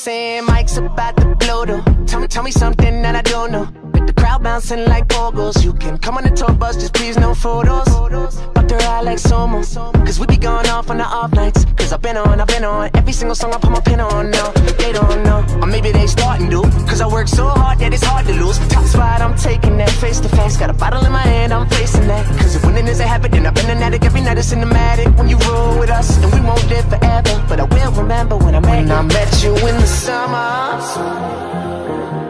saying Mike's about to blow though. Tell me something that I don't know. With the crowd bouncing like pogos. You can come on the tour bus, just please no photos. Fuck the ride like Somo, cause we be going off on the off nights. Cause I've been on every single song I put my pin on now. They don't know, or maybe they starting to. Cause I work so hard that it's hard to lose. Top spot, I'm taking that face to face. Got a bottle in my hand, I'm facing that. Cause if winning is a habit, then I've been an addict. Every night it's cinematic. When you roll with us, and we won't live forever. But I will remember when I met you in the summer.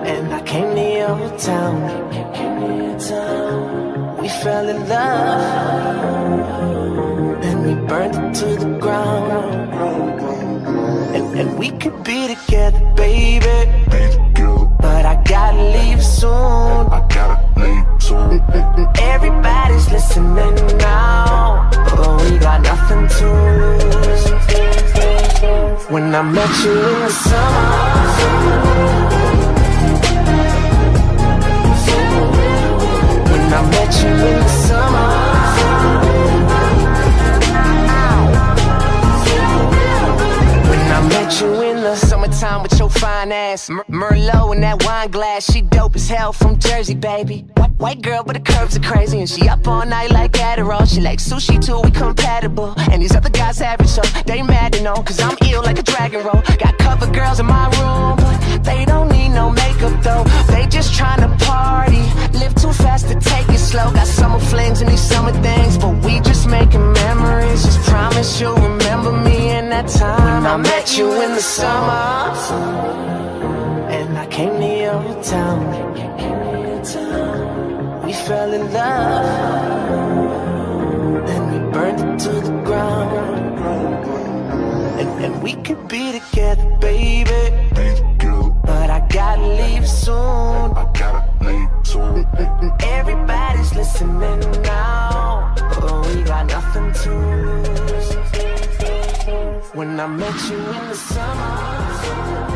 And I came to your town. We fell in love, and we burned it to the ground. And we could be together, baby. But I gotta leave soon. Everybody's listening now, but we got nothing to lose. When I met you in the summer, I met you in the summer. When I met you in the summertime with your fine ass, Merlot in that wine glass. She dope as hell from Jersey, baby. White girl, but the curves are crazy. And she up all night like Adderall. She like sushi too, we compatible. And these other guys average, so they mad to know. Cause I'm ill like a dragon roll. Got cover girls in my room, but they don't need no makeup though. They just tryna party, live too fast to take it slow. Got summer flings and these summer things, but we just making memories. Just promise you'll remember me in that time when I met you in the summer. And I came to your town. We fell in love, and we burned it to the ground. And we could be together, baby. But I gotta leave soon. Everybody's listening now, but we got nothing to lose. When I met you in the summer.